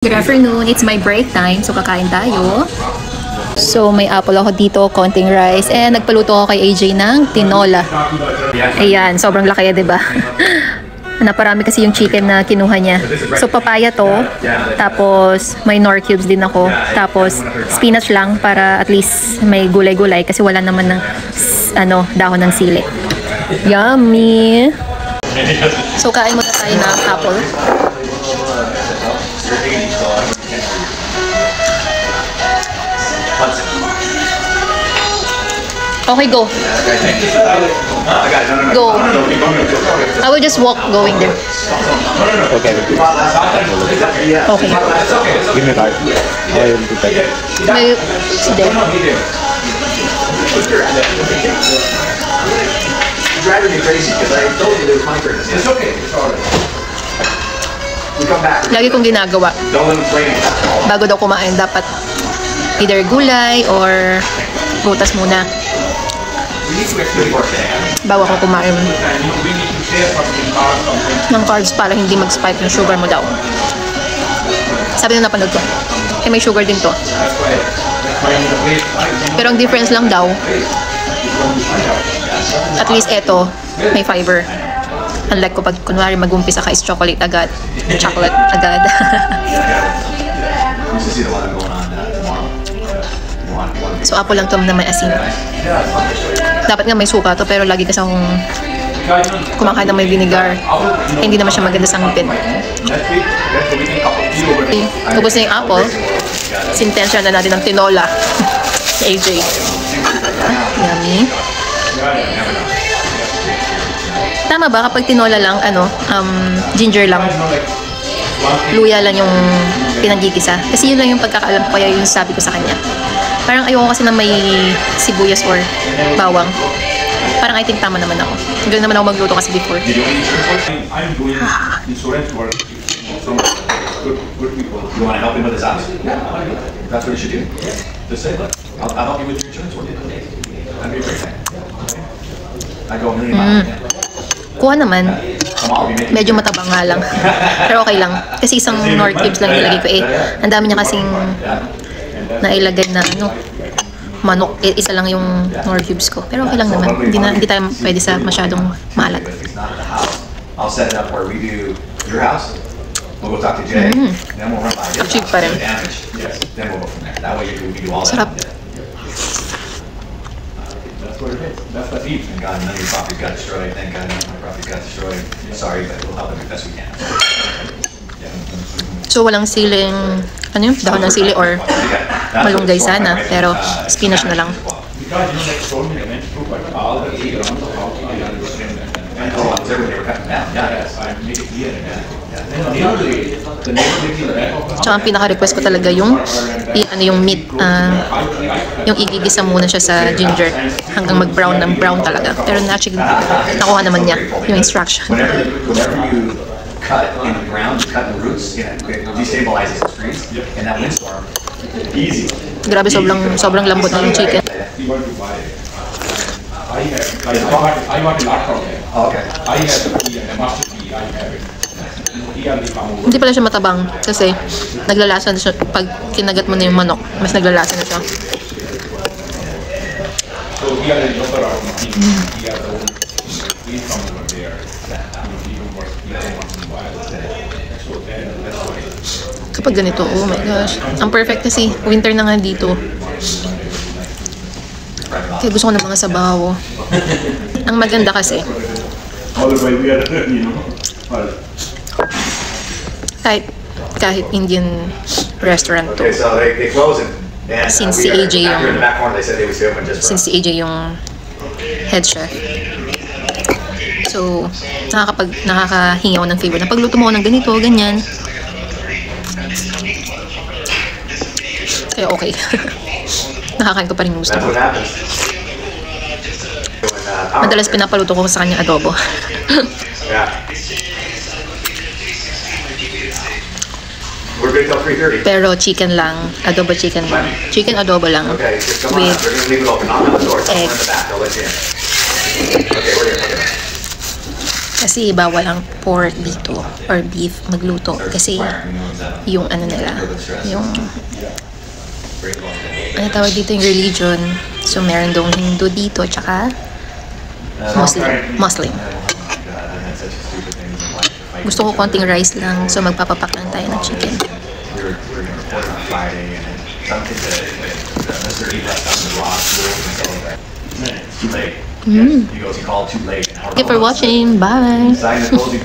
Good afternoon, it's my break time, so kakain tayo. So may apple ako dito, konting rice, and nagpaluto ako kay AJ ng tinola. Ayan, sobrang laki, diba? Naparami kasi yung chicken na kinuha niya. So papaya to, tapos may nor cubes din ako, tapos spinach lang para at least may gulay-gulay kasi wala naman ng dahon ng sili. Yummy! So kain muna tayo ng apple. Okay, go. Go. I will just walk going there. Okay. Okay. Give me a card. I will do that. May, it's there. You're driving me crazy because I told you there was money for this. It's okay. It's all right. We come back. Lagi kong ginagawa. Don't let them play me. Bago daw kumain, dapat either gulay or prutas muna. Bago ako kumain ng carbs para hindi mag-spike yung sugar mo daw. Sabi na napanood ko. Eh, may sugar din to. Pero ang difference lang daw, at least eto, may fiber. Unlike ko pag kunwari mag-umpisa ka is chocolate agad. Chocolate agad. So, apple lang to na may asin. Dapat nga may suka to, pero lagi kasi akong kumakain ng may vinegar. Hindi naman siya maganda sa ngipin. Okay, tapos na yung apple. Sintensya na natin ng tinola. AJ. Yummy. Tama ba kapag tinola lang, ginger lang, luya lang yung pinagigisa? Kasi yun lang yung pagkakaalam ko, kaya yung sabi ko sa kanya. Parang ayoko kasi na may sibuyas or bawang. Parang I think tama naman ako. Ganun naman ako magluto kasi before. I'm doing insurance work. Some good people. You want to help him with his house? That's what you should do. Just say, look, I'll help you with your insurance work. That'd be a great thing. I go a million miles. Kuha naman. Medyo matabang nga lang. Pero okay lang. Kasi isang nor cubes lang nilagay ko eh. Ang dami niya kasing nailagay na manok. Isa lang yung nor cubes ko. Pero okay lang naman. Hindi tayo pwede sa masyadong maalat. I'll set it up where we do your house. We'll go talk to Jay. Then we'll run by your Cheap house. pa rin. Damage. Yes. Then we'll go from there. That way we do all that. Sarap. That's what it is. That's the thief. And God, none of your property got destroyed. Thank God, none of my property got destroyed. Sorry, but we'll help them as best we can. So walang siling, dahon ng sili or malunggay sana. Pero spinach na lang. Tsaka ang pinaka-request ko talaga yung meat, yung igigisa muna siya sa ginger hanggang mag-brown ng brown talaga. Pero actually, nakuha naman niya yung instruction. Cut in the ground, cut the roots, it destabilizes the trees, and that windstorm, easy. Grabe, sobrang lambot na yung chicken. I want a lot from them. Okay. I have the key and the master key. I have it. Here they come over. Hindi pala siya matabang kasi naglalasa na siya. Pag kinagat mo na yung manok, mas naglalasa na siya. So here is the other machine. Here the old please come over there. Even worse, even once in a while. So then that's why. Kapag ganito, oh my gosh. Ang perfect kasi, winter na nga dito. Kaya gusto ko ng mga sabaw. Ang maganda kasi, Otherwise, we had, you know, kahit Indian restaurant to. okay, so they close it. And, Since we si got- AJ back yung- here in the back corner, they said they would stay open just for Since si AJ yung head chef. So, nakakahingaw ng favor na pagluto mo ng ganito, ganyan. Kaya okay. Nakakain ko pa rin gusto That's ko. what happens. When, Madalas pinapaluto ko sa kanya adobo. Yeah. We're good till 3:30. Pero chicken lang, adobo chicken lang. Chicken adobo lang. Okay, just come on With up. They're gonna leave it open. Knock on the door. Tell them we're in eggs. the back. They'll let you in. Okay, we're here. Kasi bawal ang pork dito or beef magluto kasi yung ano nila, yung ano tawag dito, yung religion. So meron dong Hindu dito tsaka Muslim. Gusto ko konting rice lang, so magpapapak lang tayo ng chicken. We're going to report on Friday, and then some kids Mr. E left on the block, and so it's too late. He goes, he called too late. Thank you for watching. Bye. Sign the closing